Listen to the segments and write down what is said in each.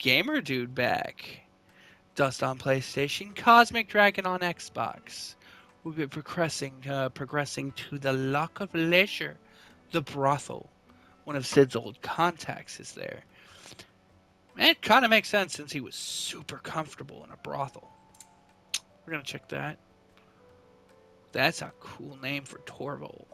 Gamer Dude back. Dust on PlayStation, Cosmic Dragon on Xbox. We'll be progressing to the Lock of Leisure, the brothel. One of Sid's old contacts is there. And it kind of makes sense since he was super comfortable in a brothel. We're gonna check that. That's a cool name for Torval.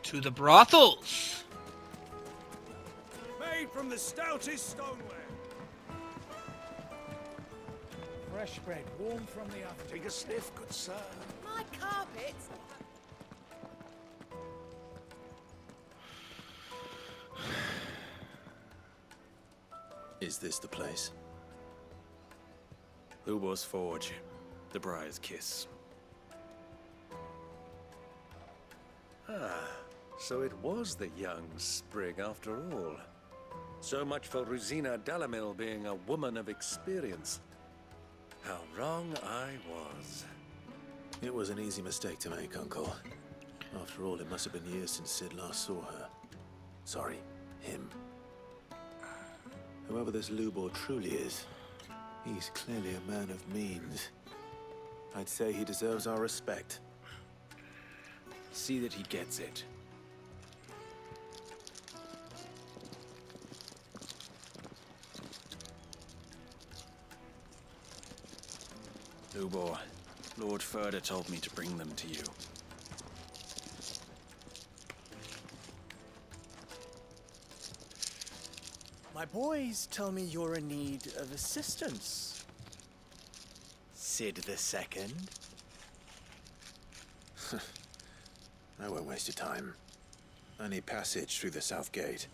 To the brothels! Made from the stoutest stoneware. Fresh bread, warm from the oven. Take a sniff, good sir. My carpets. Is this the place? Lubo's Forge, the Briar's Kiss. Ah, so it was the young Sprig after all. So much for Rosina Dalamil being a woman of experience. How wrong I was. It was an easy mistake to make, Uncle. After all, it must have been years since Sid last saw her. Sorry, him. Whoever this Lubor truly is, he's clearly a man of means. I'd say he deserves our respect. See that he gets it. Lubor, Lord Furder told me to bring them to you. My boys tell me you're in need of assistance. Sid the Second. I won't waste your time. I need passage through the south gate.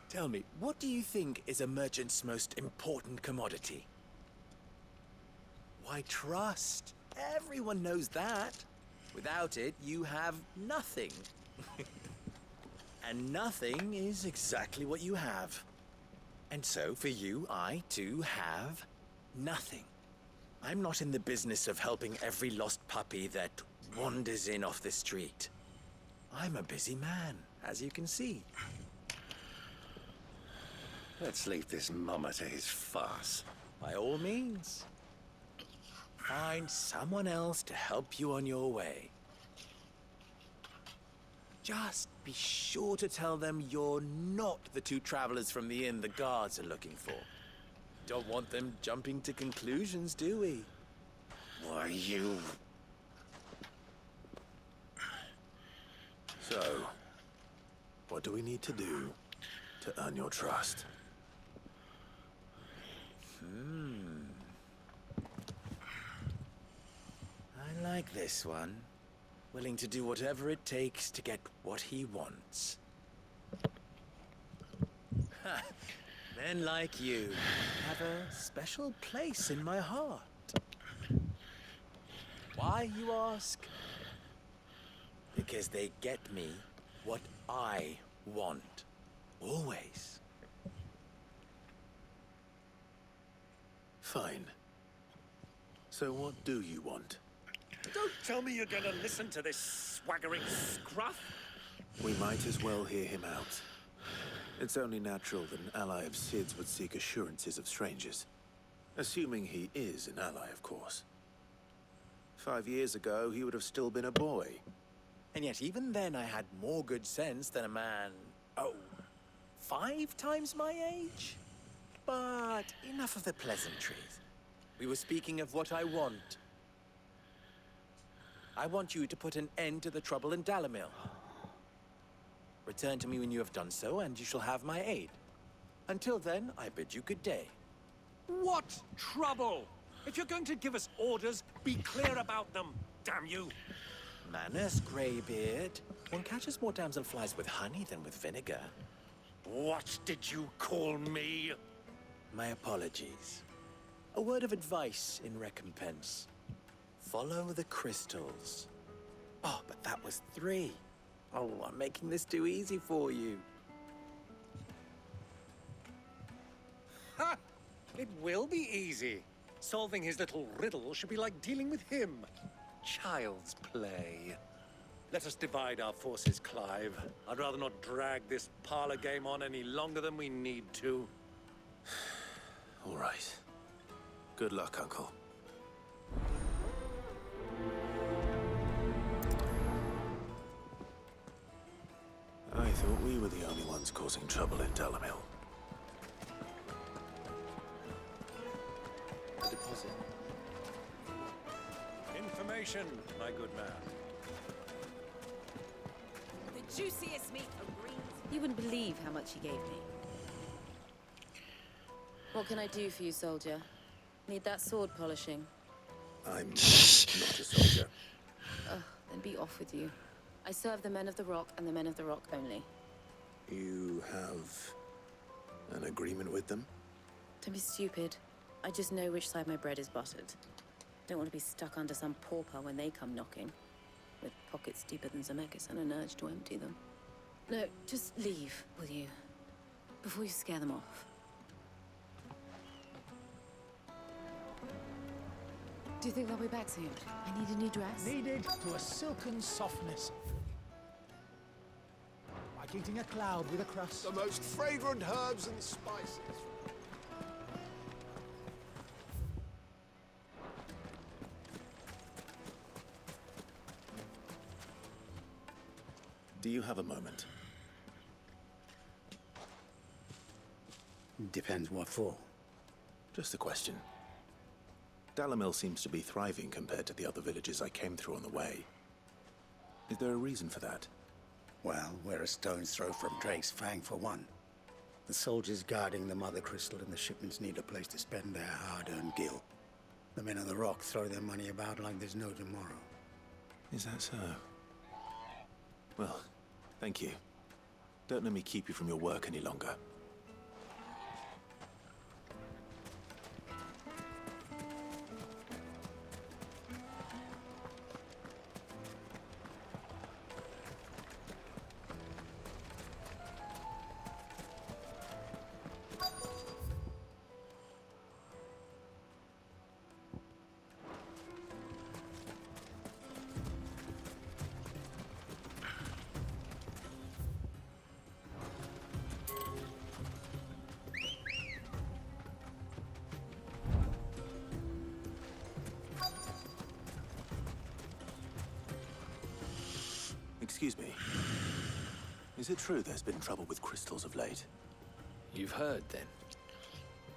Tell me, what do you think is a merchant's most important commodity? Why, trust. Everyone knows that. Without it, you have nothing. And nothing is exactly what you have. And so, for you, I, too, have nothing. I'm not in the business of helping every lost puppy that wanders in off the street. I'm a busy man, as you can see. Let's leave this mummer to his farce. By all means. Find someone else to help you on your way. Just be sure to tell them you're not the two travelers from the inn the guards are looking for. Don't want them jumping to conclusions, do we? Why, you... So, what do we need to do to earn your trust? I like this one. Willing to do whatever it takes to get what he wants. Men like you have a special place in my heart. Why, you ask? Because they get me what I want. Always. Fine. So what do you want? Don't tell me you're gonna listen to this swaggering scruff. We might as well hear him out. It's only natural that an ally of Sid's would seek assurances of strangers. Assuming he is an ally, of course. 5 years ago, he would have still been a boy. And yet even then I had more good sense than a man, 5 times my age? But enough of the pleasantries. We were speaking of what I want. I want you to put an end to the trouble in Dalamil. Return to me when you have done so, and you shall have my aid. Until then, I bid you good day. What trouble? If you're going to give us orders, be clear about them, damn you. Manners, Greybeard. One catches more damselflies with honey than with vinegar. What did you call me? My apologies. A word of advice in recompense. Follow the crystals. was 3. Oh, I'm making this too easy for you. Ha! It will be easy. Solving his little riddle should be like dealing with him. Child's play. Let us divide our forces, Clive. I'd rather not drag this parlor game on any longer than we need to. All right. Good luck, Uncle. I thought we were the only ones causing trouble in Dalamil. The deposit. Information, my good man. The juiciest meat of greens. You wouldn't believe how much he gave me. What can I do for you, soldier? Need that sword polishing? I'm not a soldier. Ugh, then be off with you. I serve the men of the Rock and the men of the Rock only. You have an agreement with them? Don't be stupid. I just know which side my bread is buttered. Don't want to be stuck under some pauper when they come knocking. With pockets deeper than Zemeckis and an urge to empty them. No, just leave, will you? Before you scare them off. Do you think they'll be back soon? I need a new dress. Kneaded to a silken softness. Like eating a cloud with a crust. The most fragrant herbs and spices. Do you have a moment? Depends what for. Just a question. Dalamil seems to be thriving compared to the other villages I came through on the way. Is there a reason for that? Well, we're a stone's throw from Drake's Fang for one. The soldiers guarding the Mother Crystal and the shipments need a place to spend their hard-earned gil. The men of the Rock throw their money about like there's no tomorrow. Is that so? Well, thank you. Don't let me keep you from your work any longer. Excuse me. Is it true there's been trouble with crystals of late? You've heard, then?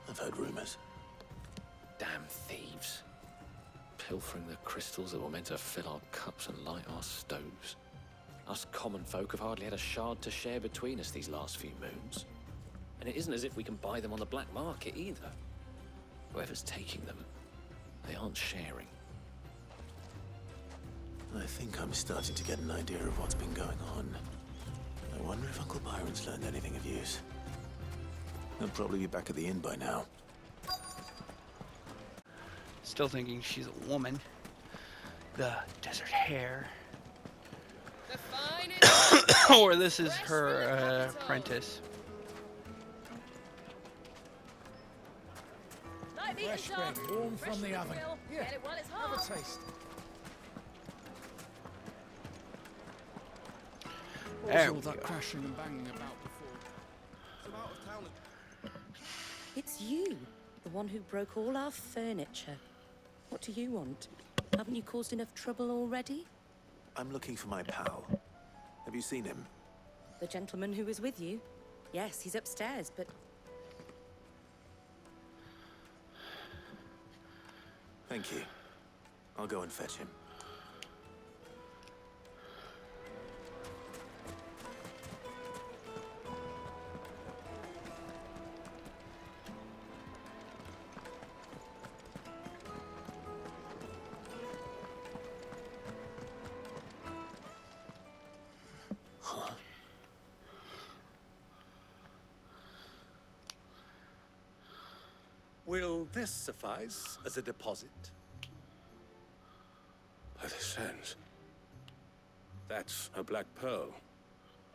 I've heard rumors. Damn thieves. Pilfering the crystals that were meant to fill our cups and light our stoves. Us common folk have hardly had a shard to share between us these last few moons. And it isn't as if we can buy them on the black market either. Whoever's taking them, they aren't sharing. I think I'm starting to get an idea of what's been going on. I wonder if Uncle Byron's learned anything of use. He'll probably be back at the inn by now. Still thinking she's a woman. The desert hair. The finest. Or this is her apprentice. Like the Fresh inside. bread, warm Fresh from the oven. grill. Yeah, Get it while it's have a hot. taste. There all we that go. crashing and banging about before? Some out of town. It's you, the one who broke all our furniture. What do you want? Haven't you caused enough trouble already? I'm looking for my pal. Have you seen him? The gentleman who was with you? Yes, he's upstairs, but Thank you. I'll go and fetch him. Will this suffice as a deposit? By the sands. That's a black pearl.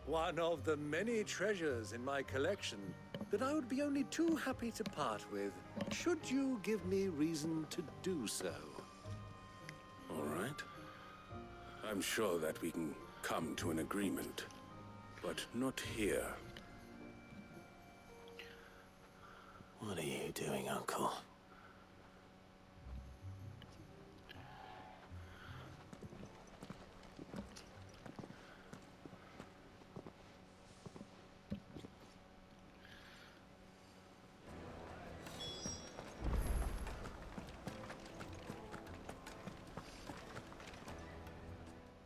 One of the many treasures in my collection that I would be only too happy to part with, should you give me reason to do so. All right. I'm sure that we can come to an agreement, but not here. What are you doing, Uncle?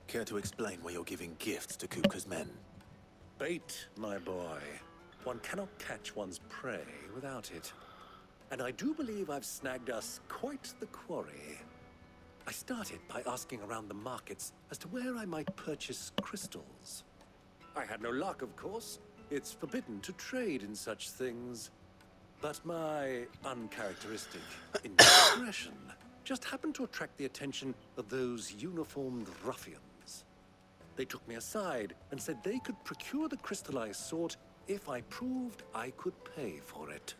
Care to explain why you're giving gifts to Kupka's men? Bait, my boy. One cannot catch one's prey without it. And I do believe I've snagged us quite the quarry. I started by asking around the markets as to where I might purchase crystals. I had no luck, of course. It's forbidden to trade in such things. But my uncharacteristic indiscretion just happened to attract the attention of those uniformed ruffians. They took me aside and said they could procure the crystal I sought if I proved I could pay for it.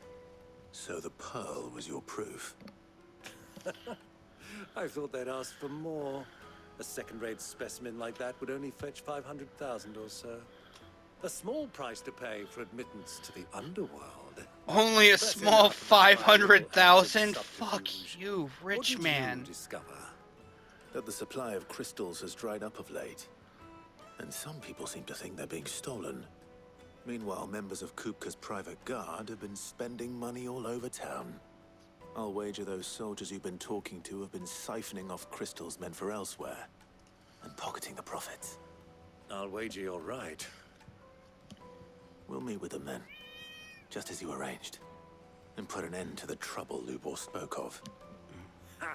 So the pearl was your proof? I thought they'd ask for more. A second-rate specimen like that would only fetch 500,000 or so. A small price to pay for admittance to the underworld. Only a That's small enough for my little 500,000? active Fuck subterfuge. you, What rich did man. you discover? That the supply of crystals has dried up of late. And some people seem to think they're being stolen. Meanwhile, members of Kupka's private guard have been spending money all over town. I'll wager those soldiers you've been talking to have been siphoning off crystals meant for elsewhere, and pocketing the profits. I'll wager you're right. We'll meet with them then, just as you arranged, and put an end to the trouble Lubor spoke of. Ha!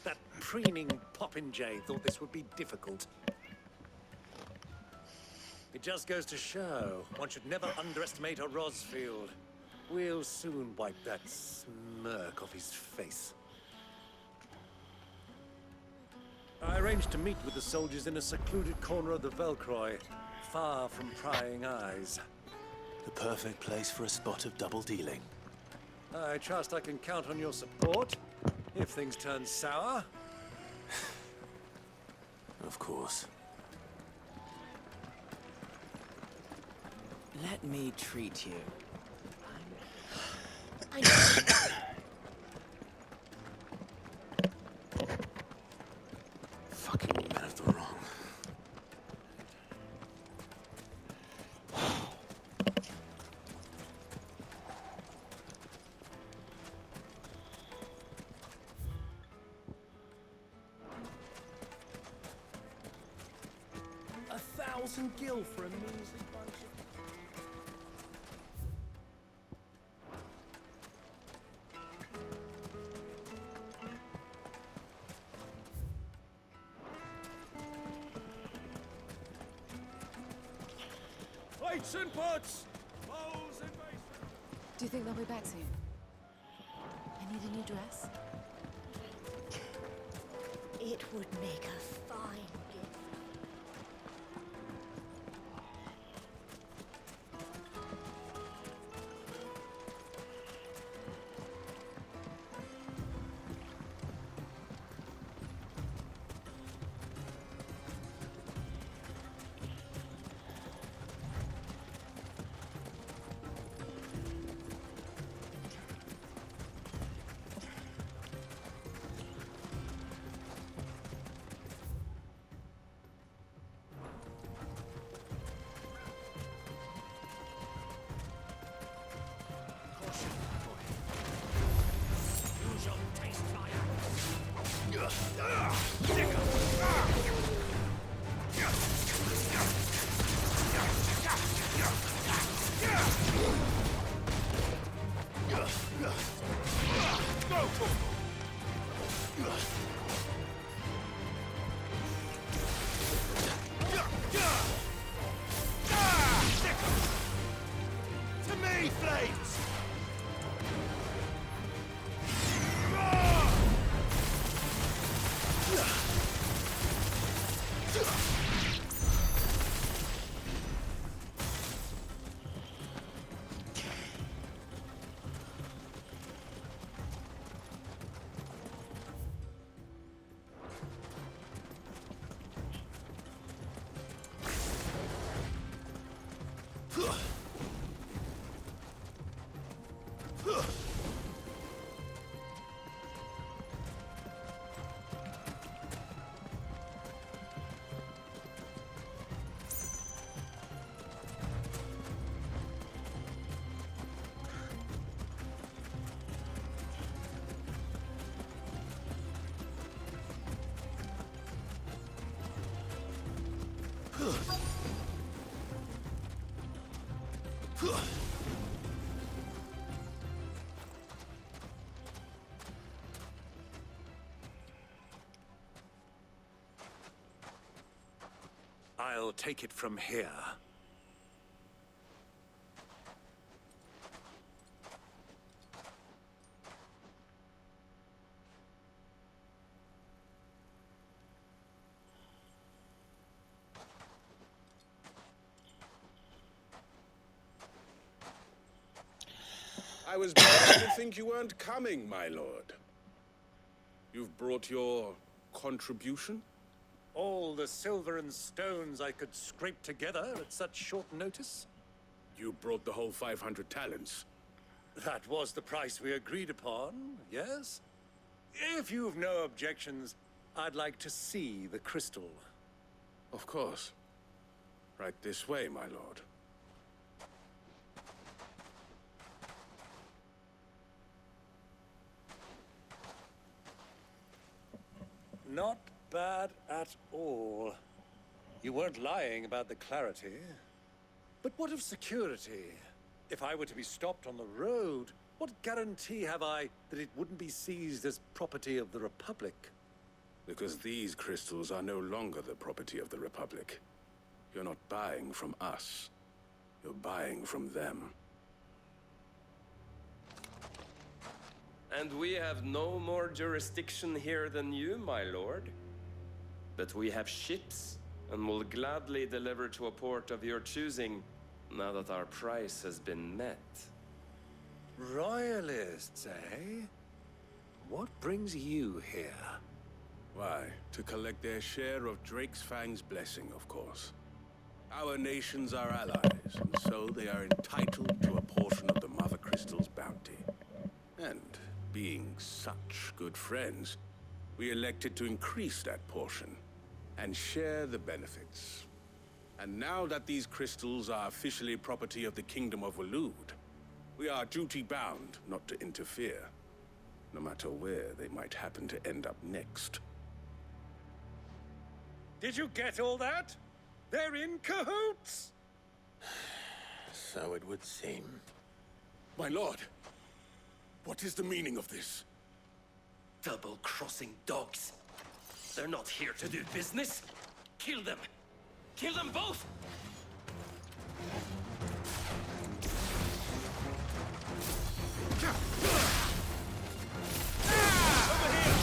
That preening popinjay thought this would be difficult. It just goes to show one should never underestimate a Rosfield. We'll soon wipe that smirk off his face. I arranged to meet with the soldiers in a secluded corner of the Velcroy, far from prying eyes. The perfect place for a spot of double dealing. I trust I can count on your support if things turn sour. Of course. Let me treat you. Fucking men of the wrong. A 1,000 gil for a measly bunch of... Plates and pots! Bowls and basins! Do you think they'll be back soon? I need a new dress. It would make a fine gift. To me, Flames! I'll take it from here. I was beginning to think you weren't coming, my lord. You've brought your contribution? All the silver and stones I could scrape together at such short notice? You brought the whole 500 talents. That was the price we agreed upon, yes? If you've no objections, I'd like to see the crystal. Of course. Right this way, my lord. Not bad at all. You weren't lying about the clarity. But what of security? If I were to be stopped on the road, what guarantee have I that it wouldn't be seized as property of the Republic? Because these crystals are no longer the property of the Republic. You're not buying from us. You're buying from them. And we have no more jurisdiction here than you, my lord. But we have ships, and will gladly deliver to a port of your choosing, now that our price has been met. Royalists, eh? What brings you here? Why, to collect their share of Drake's Fang's blessing, of course. Our nations are allies, and so they are entitled to a portion of the Mother Crystal's bounty. And being such good friends, we elected to increase that portion and share the benefits. And now that these crystals are officially property of the Kingdom of Waloed, we are duty-bound not to interfere, no matter where they might happen to end up next. Did you get all that? They're in cahoots! So it would seem. My lord, what is the meaning of this? Double-crossing dogs. They're not here to do business. Kill them. Kill them both! Over here!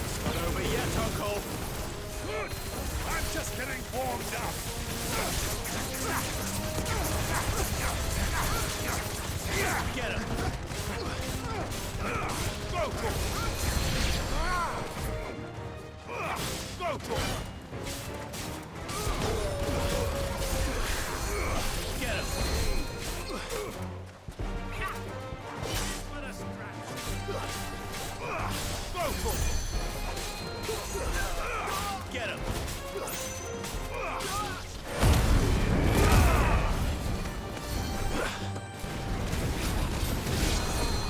It's not over yet, Uncle. Good. I'm just getting warmed up. Get him. Go for it. Go for it. Get him. What a scratch. Go for it. Get him.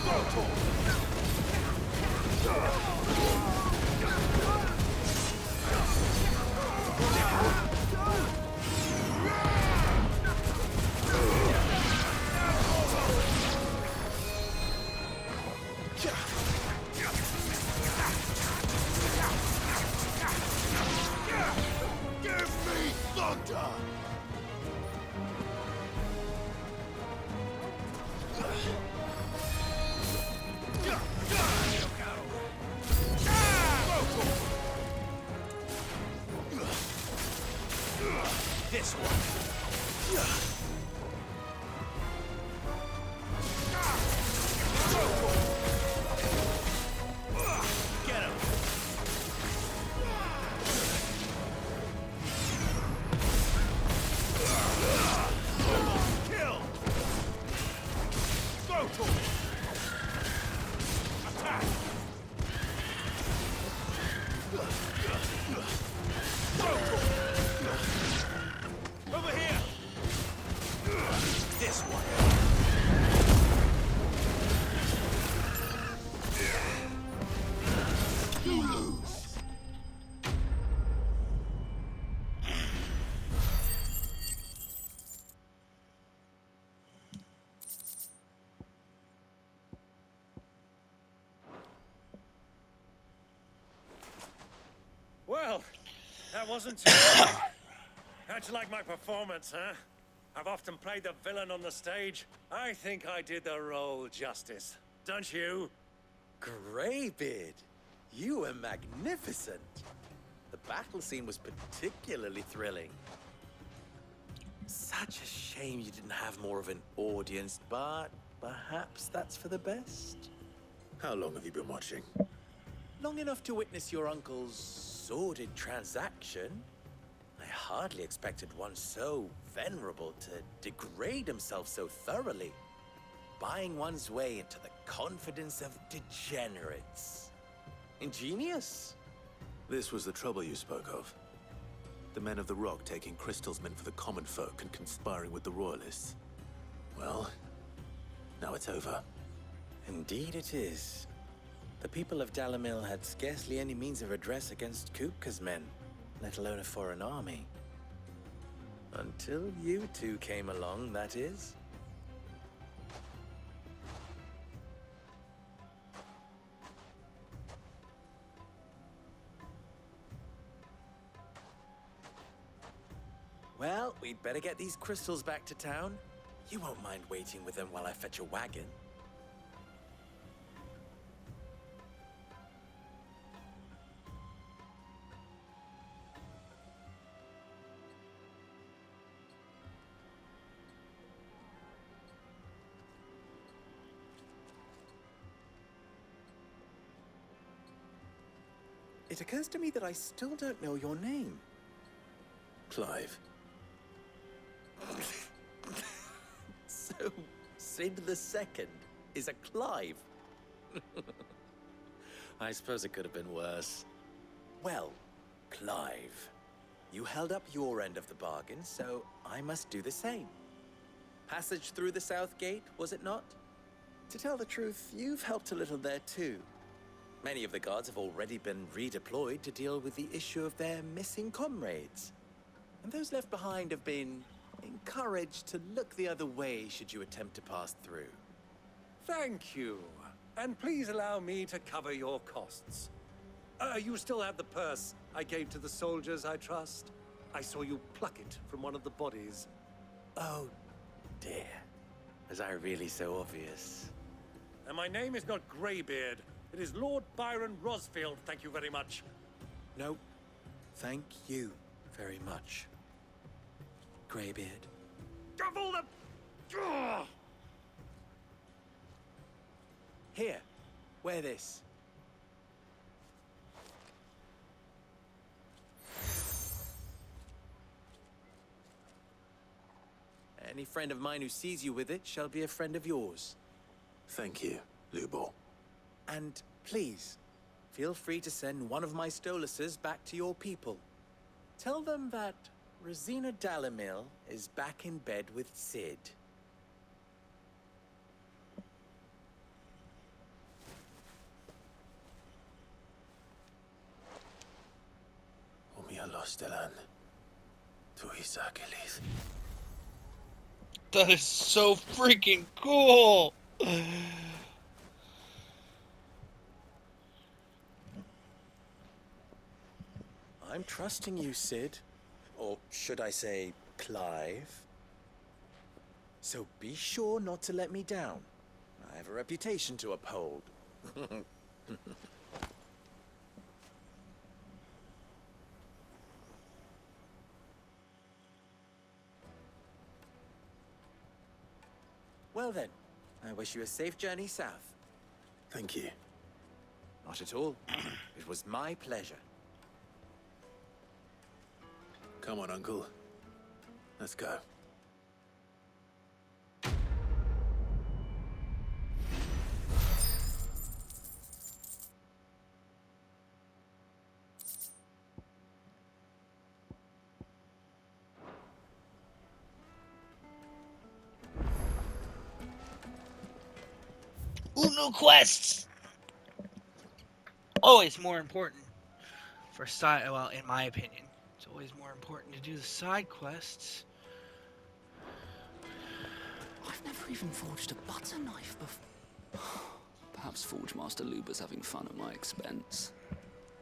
Go for it. Give me thunder! This one. Get him. Kill. Go to it. Attack. Go to it. Over here! This one. You lose. That wasn't too bad. How'd you like my performance, huh? I've often played the villain on the stage. I think I did the role justice. Don't you? Greybeard, you were magnificent. The battle scene was particularly thrilling. Such a shame you didn't have more of an audience, but perhaps that's for the best. How long have you been watching? Long enough to witness your uncle's sordid transaction. I hardly expected one so venerable to degrade himself so thoroughly, buying one's way into the confidence of degenerates. Ingenious. This was the trouble you spoke of. The men of the Rock taking crystals meant for the common folk and conspiring with the Royalists. Well, now it's over. Indeed it is. The people of Dalamil had scarcely any means of redress against Kupka's men, let alone a foreign army. Until you two came along, that is. Well, we'd better get these crystals back to town. You won't mind waiting with them while I fetch a wagon. It occurs to me that I still don't know your name. Clive. So, Sid the Second is a Clive. I suppose it could have been worse. Well, Clive, you held up your end of the bargain, so I must do the same. Passage through the South Gate, was it not? To tell the truth, you've helped a little there too. Many of the guards have already been redeployed to deal with the issue of their missing comrades. And those left behind have been encouraged to look the other way should you attempt to pass through. Thank you. And please allow me to cover your costs. You still have the purse I gave to the soldiers, I trust? I saw you pluck it from one of the bodies. Oh, dear. Was I really so obvious? And my name is not Greybeard. It is Lord Byron Rosfield, thank you very much. No, thank you very much, Greybeard. Double the... Ugh! Here, wear this. Any friend of mine who sees you with it shall be a friend of yours. Thank you, Lubor. And please, feel free to send one of my Stoluses back to your people. Tell them that Rosina Dalamil is back in bed with Sid. That is so freaking cool! I'm trusting you, Sid. Or should I say, Clive. So be sure not to let me down. I have a reputation to uphold. Well then, I wish you a safe journey south. Thank you. Not at all. It was my pleasure. Come on, Uncle. Let's go. Ooh, new quests! Always more important for side. Well, in my opinion, it's always more important to do the side quests. I've never even forged a butter knife before. Perhaps Forge Master Luber's having fun at my expense.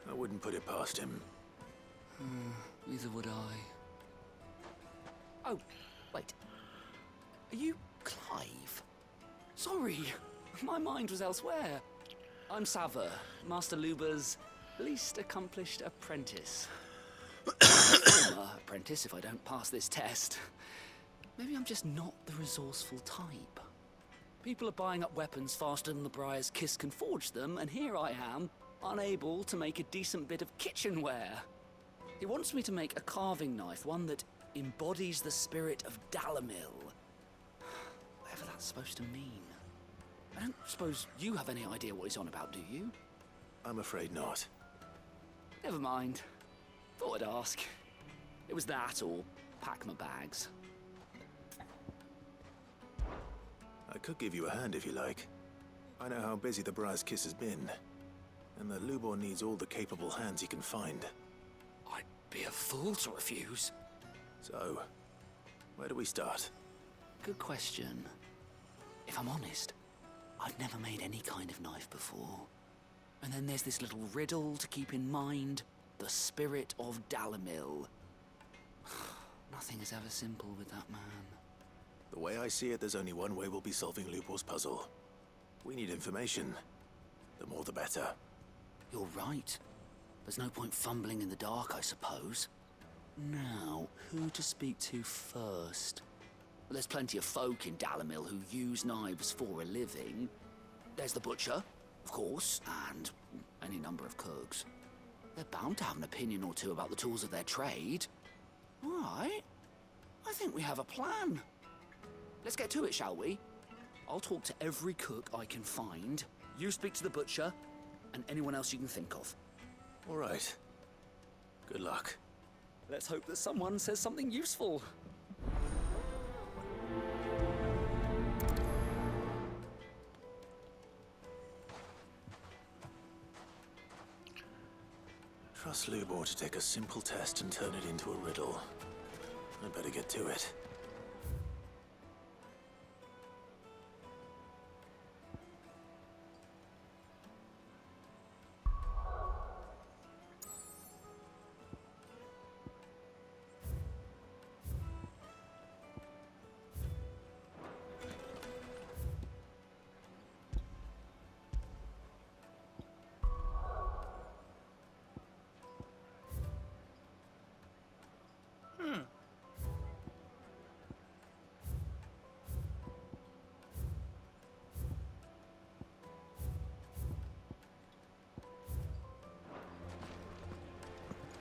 I wouldn't put it past him. Neither would I. Oh, wait. Are you Clive? Sorry, my mind was elsewhere. I'm Sava, Master Luba's least accomplished apprentice. Former apprentice if I don't pass this test. Maybe I'm just not the resourceful type. People are buying up weapons faster than the Briar's Kiss can forge them, and here I am, unable to make a decent bit of kitchenware. He wants me to make a carving knife, one that embodies the spirit of Dalamil. Whatever that's supposed to mean. I don't suppose you have any idea what he's on about, do you? I'm afraid not. Never mind. Thought I'd ask. It was that or pack my bags. I could give you a hand if you like. I know how busy the Briar's Kiss has been, and that Lubor needs all the capable hands he can find. I'd be a fool to refuse. So, where do we start? Good question. If I'm honest, I've never made any kind of knife before. And then there's this little riddle to keep in mind. The spirit of Dalamil. Nothing is ever simple with that man. The way I see it, there's only one way we'll be solving Lubor's puzzle. We need information. The more the better. You're right. There's no point fumbling in the dark, I suppose. Now, who to speak to first? Well, there's plenty of folk in Dalamil who use knives for a living. There's the butcher, of course, and any number of cooks. They're bound to have an opinion or two about the tools of their trade. All right. I think we have a plan. Let's get to it, shall we? I'll talk to every cook I can find. You speak to the butcher, and anyone else you can think of. All right. Good luck. Let's hope that someone says something useful. Trust Lubor to take a simple test and turn it into a riddle. I'd better get to it.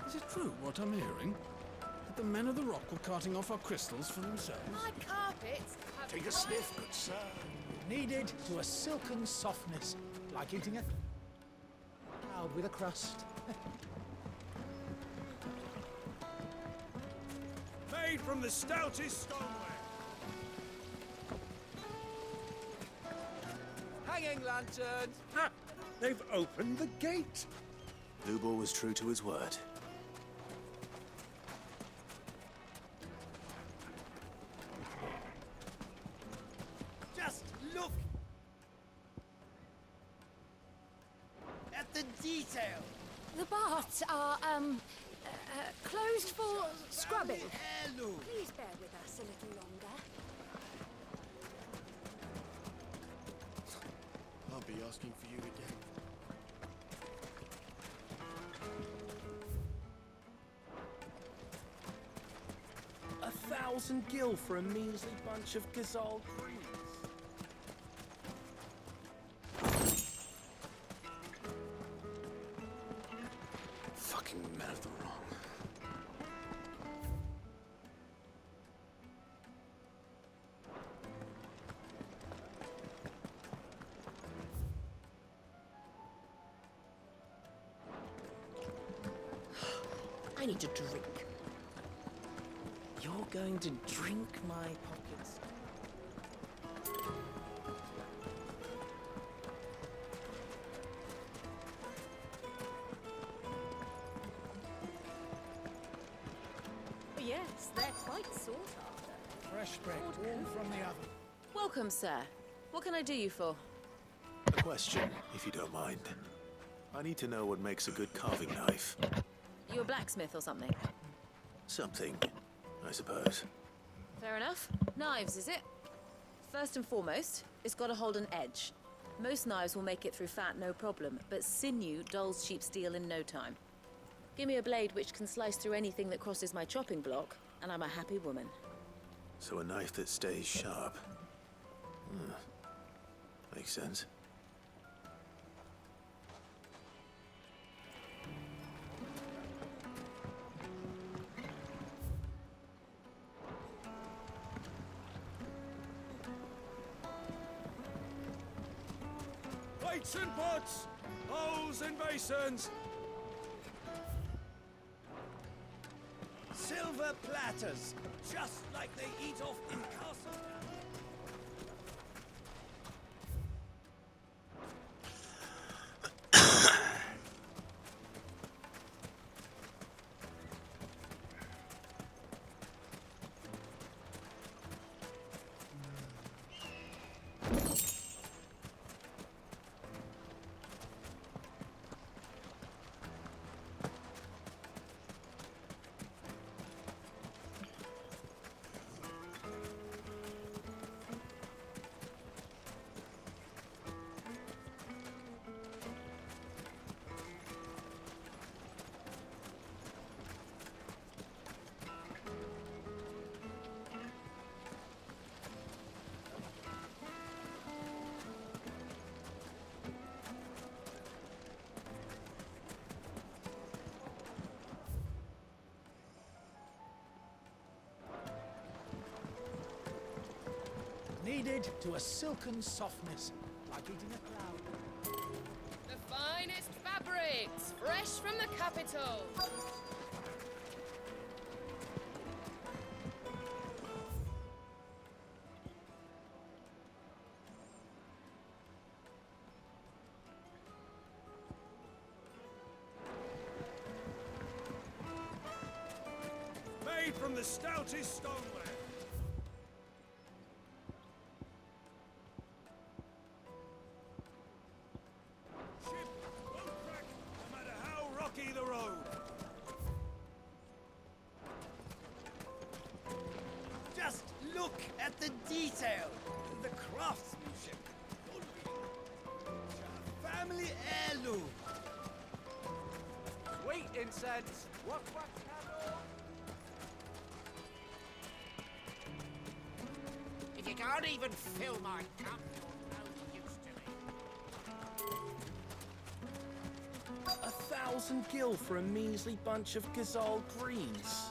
Is it true what I'm hearing? That the men of the rock were carting off our crystals for themselves? My carpets have Take a sniff, good sir. Kneaded to a silken softness, like eating a cloud with a crust. Made from the stoutest stoneware. Hanging lanterns! Ha! They've opened the gate! Lubor was true to his word. Just look at the detail. The baths are, closed for scrubbing. Heirloom. Please bear with us a little longer. I'll be asking for you again. A 1,000 gil for a measly bunch of Gazal trees. Fucking men of the wrong. I need a drink. You're going to drink my pockets? Yes, they're quite sought after. Fresh bread, warm from the oven. Welcome, sir. What can I do you for? A question, if you don't mind. I need to know what makes a good carving knife. You a blacksmith or something? Something, I suppose. Fair enough. Knives, is it? First and foremost, it's got to hold an edge. Most knives will make it through fat no problem, but sinew dulls cheap steel in no time. Give me a blade which can slice through anything that crosses my chopping block, and I'm a happy woman. So a knife that stays sharp. Makes sense. Plates and pots! Bowls and basins! Silver platters, just like they eat off in Castle. Kneaded to a silken softness, like eating a cloud. The finest fabrics, fresh from the capital. Made from the stoutest stoneware. Ship won't crack, no matter how rocky the road. Just look at the detail, the craftsmanship. Family heirloom. Sweet incense. What candle? If you can't even fill my cup, you're no use to me. 1,000 gil for a measly bunch of Gazal greens.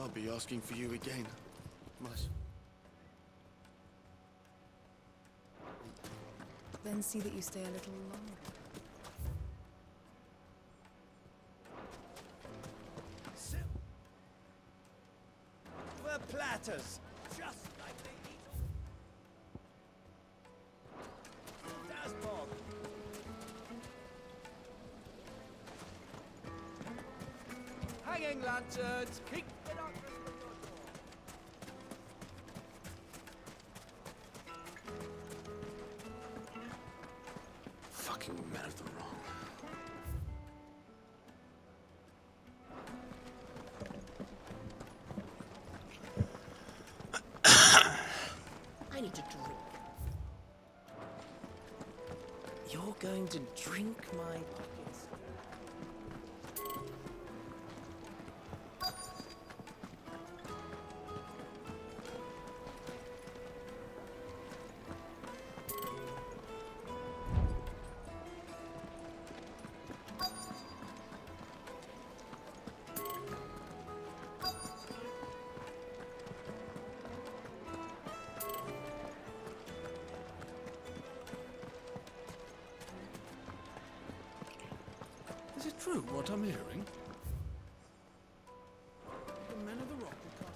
I'll be asking for you again. Then see that you stay a little longer. Silver platters, just like they eat off. Dasbog. Hanging lanterns, keep the darkness from your door. Fucking men of the wrong. I need to drink. You're going to drink my pockets? Is it true what I'm hearing? The men of the rock will cut it.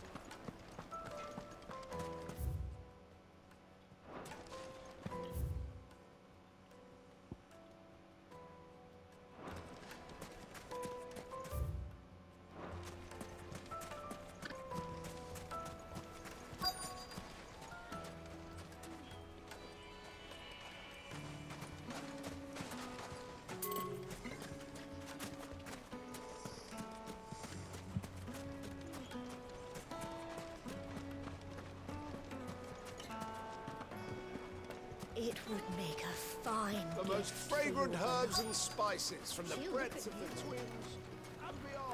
It would make a fine The most gift fragrant for your herbs mother. and spices from the She'll breadths look of at the you. twins and beyond.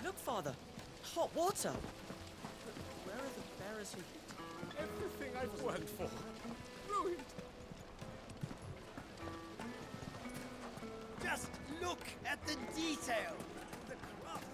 Look, Father. Hot water. But where are the bearers who... Everything I've worked for. Ruined. Just look at the detail. The craft.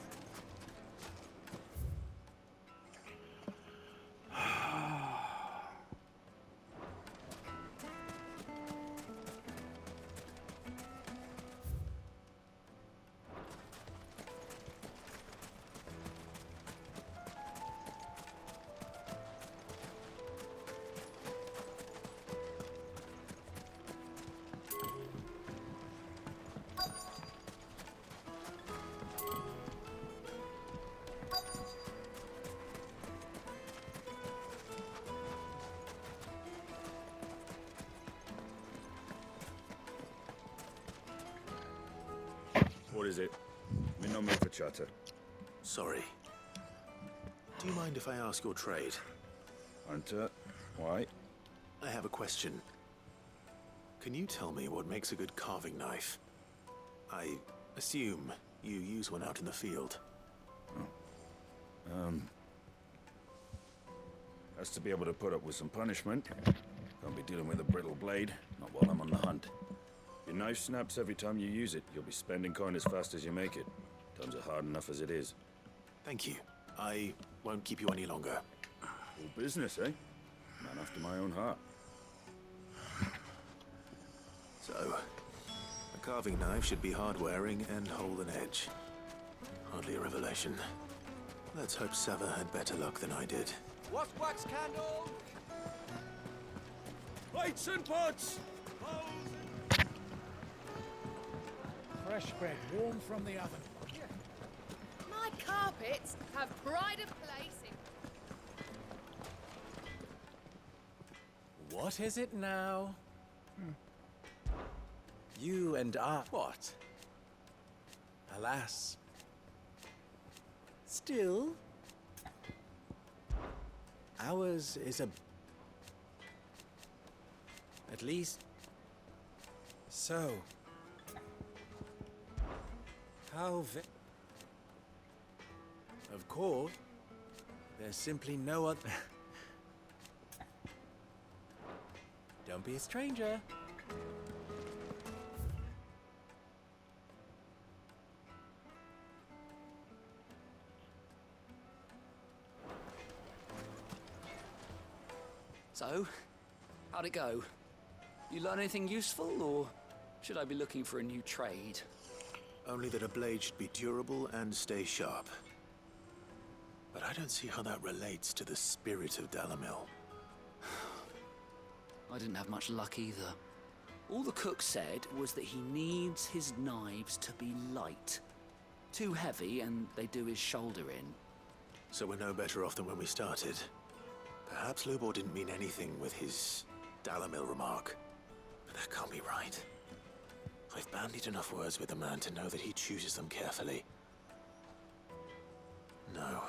What is it? We're not meant for chatter. Sorry. Do you mind if I ask your trade? Hunter, why? I have a question. Can you tell me what makes a good carving knife? I assume you use one out in the field. Has to be able to put up with some punishment. Can't be dealing with a brittle blade, not while I'm on the hunt. Your knife snaps every time you use it. You'll be spending coin as fast as you make it. Times are hard enough as it is. Thank you. I won't keep you any longer. All business, eh? Man after my own heart. So, a carving knife should be hard-wearing and hold an edge. Hardly a revelation. Let's hope Sava had better luck than I did. What's wax candle? Lights and pots! Fresh bread, warm from the oven. My carpets have pride of place in... What is it now? You and I... What? Alas. Still... Ours is a... At least... So... How Of course, there's simply no other... Don't be a stranger. So, how'd it go? You learn anything useful, or should I be looking for a new trade? Only that a blade should be durable and stay sharp. But I don't see how that relates to the spirit of Dalamil. I didn't have much luck either. All the cook said was that he needs his knives to be light. Too heavy and they do his shoulder in. So we're no better off than when we started. Perhaps Lubor didn't mean anything with his Dalamil remark. But that can't be right. I've bandied enough words with the man to know that he chooses them carefully. No.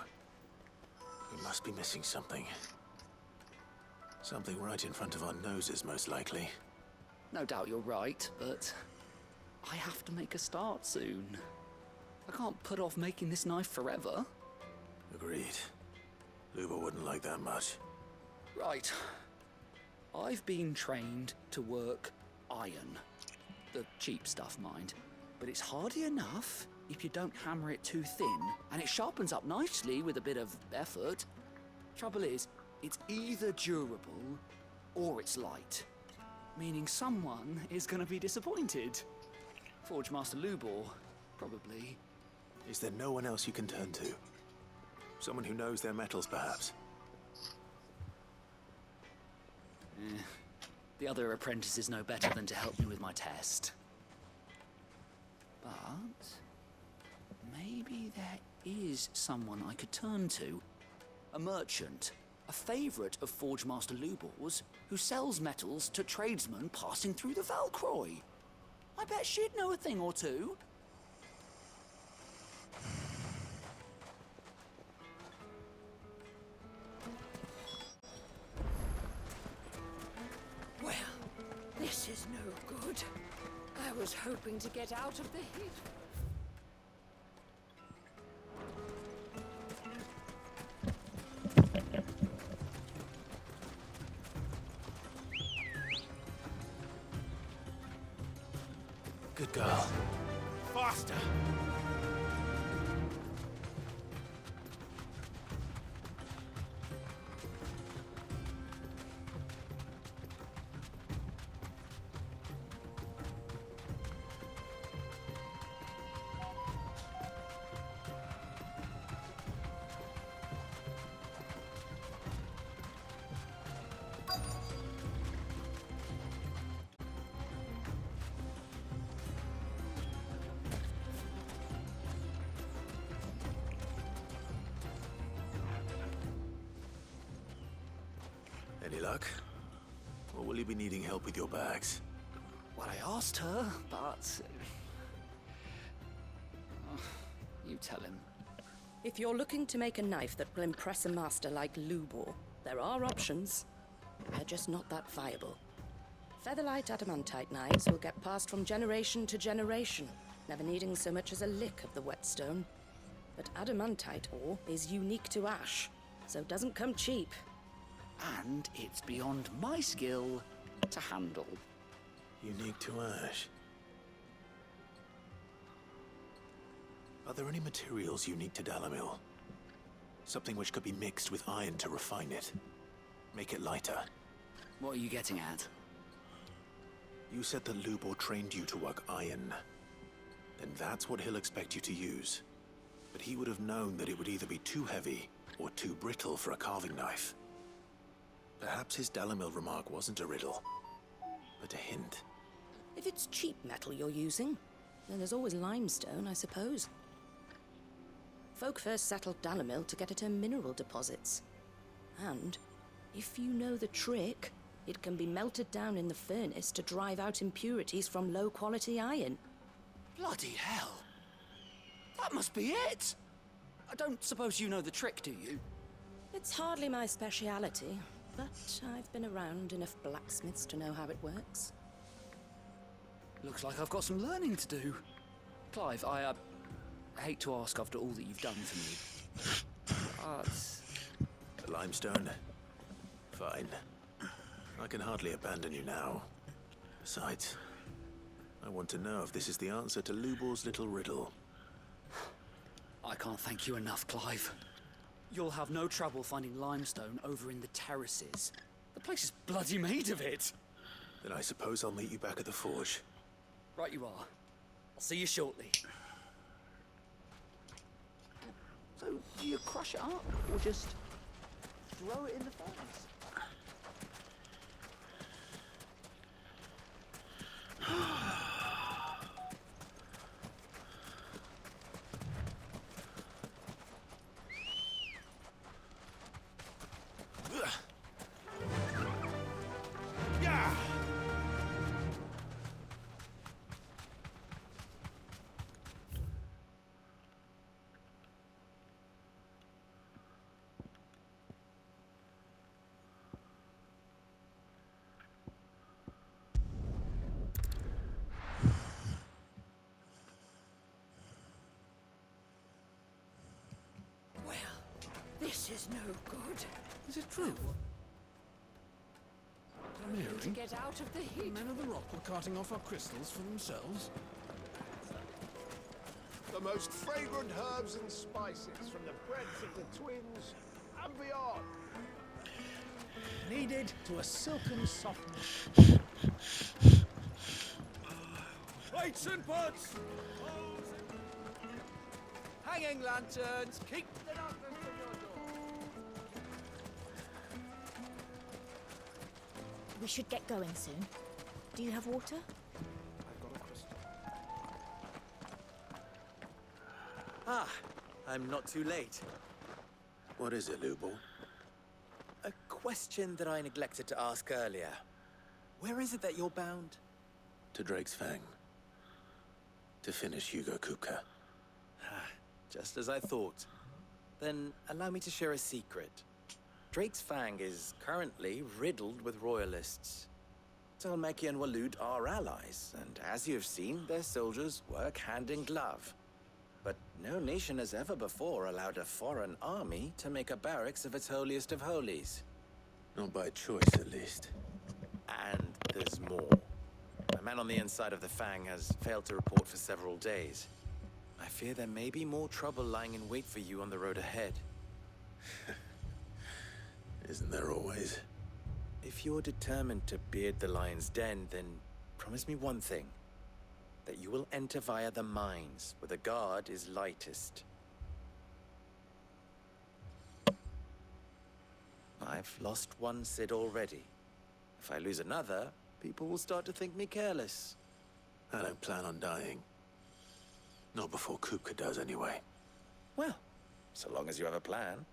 We must be missing something. Something right in front of our noses, most likely. No doubt you're right, but I have to make a start soon. I can't put off making this knife forever. Agreed. Lubor wouldn't like that much. Right. I've been trained to work iron. The cheap stuff, mind. But it's hardy enough if you don't hammer it too thin, and it sharpens up nicely with a bit of effort. Trouble is, it's either durable or it's light. Meaning someone is gonna be disappointed. Forge Master Lubor, probably. Is there no one else you can turn to? Someone who knows their metals, perhaps? The other apprentices know better than to help me with my test. But maybe there is someone I could turn to. A merchant, a favourite of Forge Master Lubor's, who sells metals to tradesmen passing through the Valcroy. I bet she'd know a thing or two. Well, this is no good. I was hoping to get out of the heat. Good girl. Faster! Any luck? Or will you be needing help with your bags? Well, I asked her, but... you tell him. If you're looking to make a knife that will impress a master like Lubor, there are options. They're just not that viable. Featherlight adamantite knives will get passed from generation to generation, never needing so much as a lick of the whetstone. But adamantite ore is unique to ash, so it doesn't come cheap. And it's beyond my skill to handle. Unique to ash. Are there any materials unique to Dalamil? Something which could be mixed with iron to refine it. Make it lighter. What are you getting at? You said that Lubor trained you to work iron. Then that's what he'll expect you to use. But he would have known that it would either be too heavy or too brittle for a carving knife. Perhaps his Dalamil remark wasn't a riddle, but a hint. If it's cheap metal you're using, then there's always limestone, I suppose. Folk first settled Dalamil to get at her mineral deposits. And, if you know the trick, it can be melted down in the furnace to drive out impurities from low-quality iron. Bloody hell! That must be it! I don't suppose you know the trick, do you? It's hardly my speciality, but I've been around enough blacksmiths to know how it works. Looks like I've got some learning to do. Clive, I hate to ask after all that you've done for me. But... The limestone? Fine. I can hardly abandon you now. Besides, I want to know if this is the answer to Lubor's little riddle. I can't thank you enough, Clive. You'll have no trouble finding limestone over in the terraces. The place is bloody made of it. Then I suppose I'll meet you back at the forge. Right you are. I'll see you shortly. So, do you crush it up, or just throw it in the furnace? This is no good. Is it true? I'm To hearing get out of the the heat. men of the rock were carting off our crystals for themselves. The most fragrant herbs and spices from the breadth of the Twins and beyond. Kneaded to a silken softness. Plates and pots! Hanging lanterns, keep the darkness from your door. We should get going soon. Do you have water? I've got a crystal. Ah, I'm not too late. What is it, Lubor? A question that I neglected to ask earlier. Where is it that you're bound? To Drake's Fang. To finish Hugo Kupka. Just as I thought. Then allow me to share a secret. Drake's Fang is currently riddled with royalists. Talmeki and Waloed are allies, and as you've seen, their soldiers work hand in glove. But no nation has ever before allowed a foreign army to make a barracks of its holiest of holies. Not by choice, at least. And there's more. A man on the inside of the Fang has failed to report for several days. I fear there may be more trouble lying in wait for you on the road ahead. Isn't there always? If you're determined to beard the lion's den, then promise me one thing. That you will enter via the mines, where the guard is lightest. I've lost one Cid already. If I lose another, people will start to think me careless. I don't plan on dying. Not before Kupka does, anyway. Well, so long as you have a plan.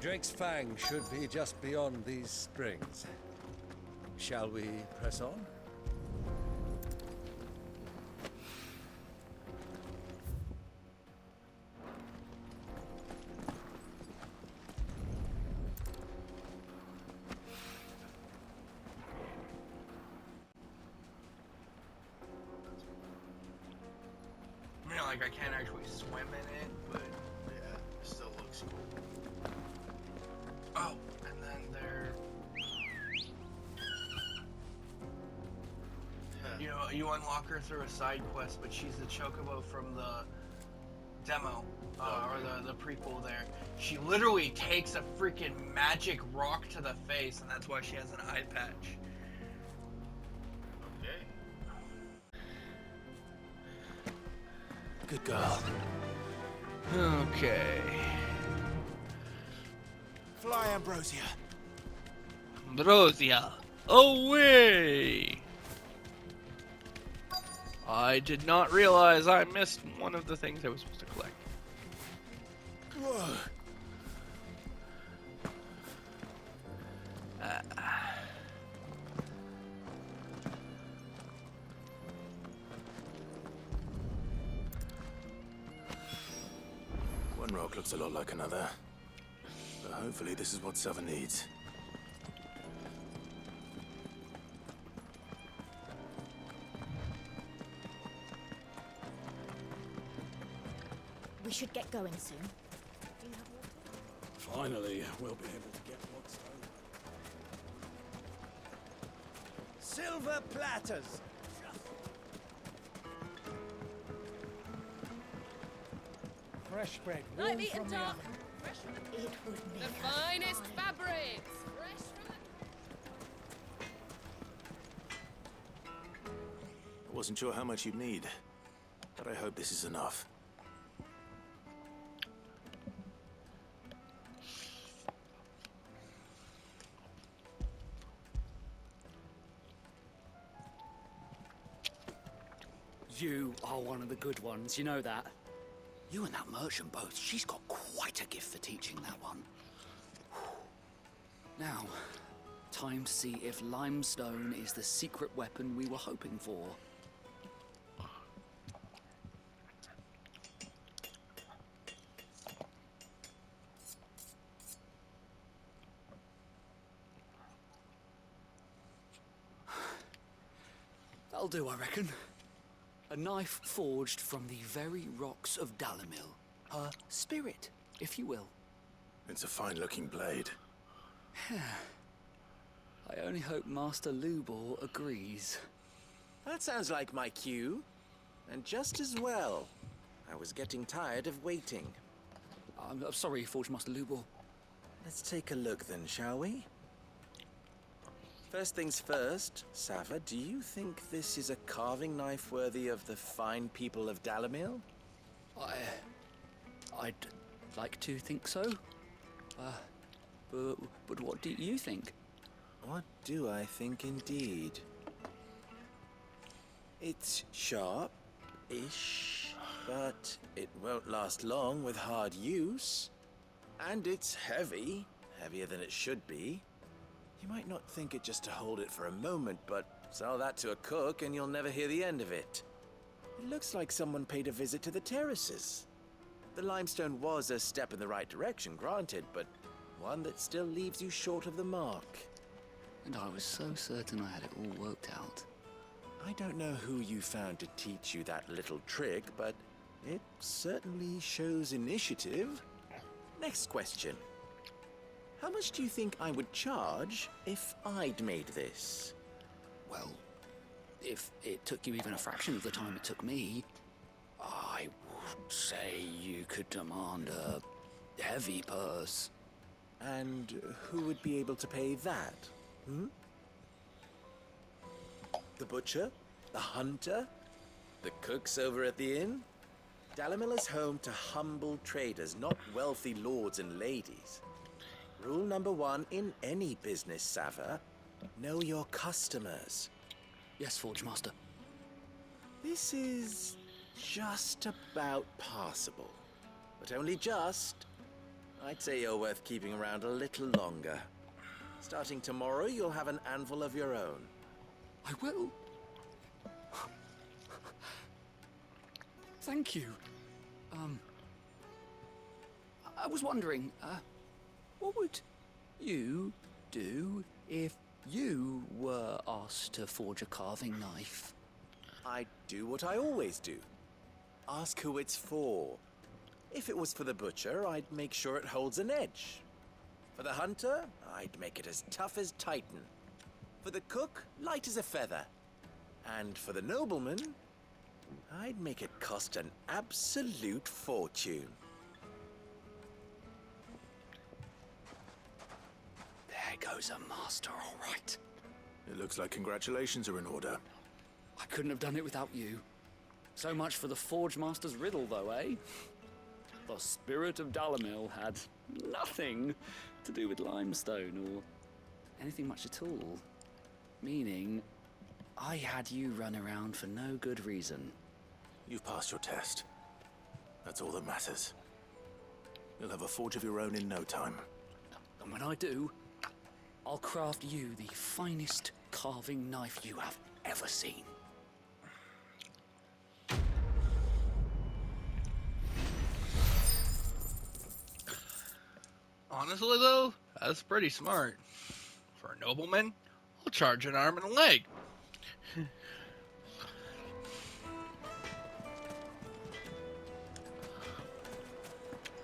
Drake's Fang should be just beyond these springs. Shall we press on? I mean, like, I can't actually swim in it, but yeah, it still looks cool. Oh, and then there... You unlock her through a side quest, but she's the chocobo from the demo, or the prequel there. She literally takes a freaking magic rock to the face, and that's why she has an eye patch. Okay. Good girl. Okay. Fly, Ambrosia. Ambrosia, away! I did not realize I missed one of the things I was supposed to collect. Whoa. One rock looks a lot like another. But hopefully this is what Sava needs. We should get going soon. Do you have water? Finally, we'll be able to get what's owed. Silver platters. Fresh bread, warm Lightly from and the dark. oven. Fresh from It would make the us finest fine. fabrics. Fresh from I wasn't sure how much you'd need, but I hope this is enough. You are one of the good ones, you know that? You and that merchant both, she's got quite a gift for teaching that one. Now, time to see if limestone is the secret weapon we were hoping for. That'll do, I reckon. A knife forged from the very rocks of Dalamil. Her spirit, if you will. It's a fine-looking blade. I only hope Master Lubor agrees. That sounds like my cue. And just as well. I was getting tired of waiting. I'm sorry, Forge Master Lubor. Let's take a look then, shall we? First things first, Sava, do you think this is a carving knife worthy of the fine people of Dalamil? I'd like to think so. But what do you think? What do I think indeed? It's sharp-ish, but it won't last long with hard use. And it's heavy, heavier than it should be. You might not think it just to hold it for a moment, but sell that to a cook and you'll never hear the end of it. It looks like someone paid a visit to the terraces. The limestone was a step in the right direction, granted, but one that still leaves you short of the mark. And I was so certain I had it all worked out. I don't know who you found to teach you that little trick, but it certainly shows initiative. Next question. How much do you think I would charge if I'd made this? Well, if it took you even a fraction of the time it took me, I would say you could demand a heavy purse. And who would be able to pay that? The butcher? The hunter? The cooks over at the inn? Dalamil is home to humble traders, not wealthy lords and ladies. Rule number 1 in any business, Sava: know your customers. Yes, Forge Master. This is just about passable. But only just. I'd say you're worth keeping around a little longer. Starting tomorrow, you'll have an anvil of your own. I will. Thank you. I was wondering, what would you do if you were asked to forge a carving knife? I'd do what I always do. Ask who it's for. If it was for the butcher, I'd make sure it holds an edge. For the hunter, I'd make it as tough as Titan. For the cook, light as a feather. And for the nobleman, I'd make it cost an absolute fortune. There goes a master, all right. It looks like congratulations are in order. I couldn't have done it without you. So much for the Forge Master's riddle, though, eh? The spirit of Dalamil had nothing to do with limestone or anything much at all. Meaning, I had you run around for no good reason. You've passed your test. That's all that matters. You'll have a forge of your own in no time. And when I do, I'll craft you the finest carving knife you have ever seen. Honestly, though, that's pretty smart. For a nobleman, I'll charge an arm and a leg.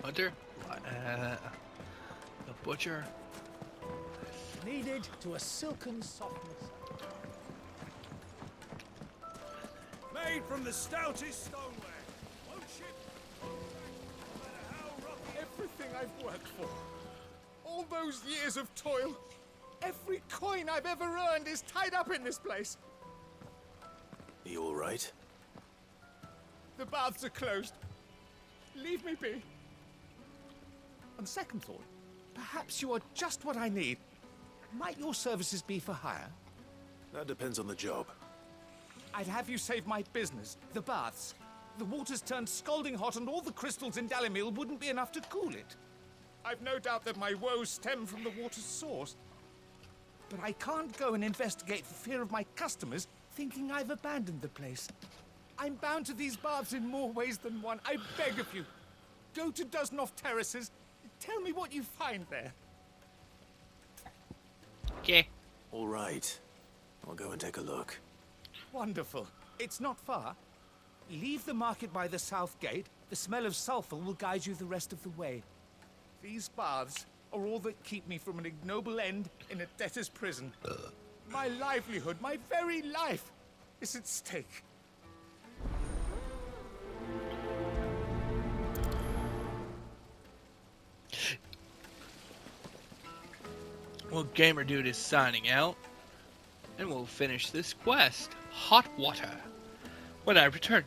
Hunter, the butcher. Kneaded to a silken softness. Made from the stoutest stoneware. Won't ship, won't track, no matter how rocky. Everything I've worked for. All those years of toil. Every coin I've ever earned is tied up in this place. Are you all right? The baths are closed. Leave me be. On second thought, perhaps you are just what I need. Might your services be for hire? That depends on the job. I'd have you save my business, the baths. The water's turned scalding hot and all the crystals in Dalamil wouldn't be enough to cool it. I've no doubt that my woes stem from the water's source. But I can't go and investigate for fear of my customers thinking I've abandoned the place. I'm bound to these baths in more ways than one. I beg of you. Go to Dusnoff Terraces. Tell me what you find there. Okay. All right. I'll go and take a look. Wonderful. It's not far. Leave the market by the south gate. The smell of sulfur will guide you the rest of the way. These baths are all that keep me from an ignoble end in a debtor's prison. My livelihood, my very life, is at stake. Well, Gamer Dude is signing out. and we'll finish this quest, Hot Water, when I return.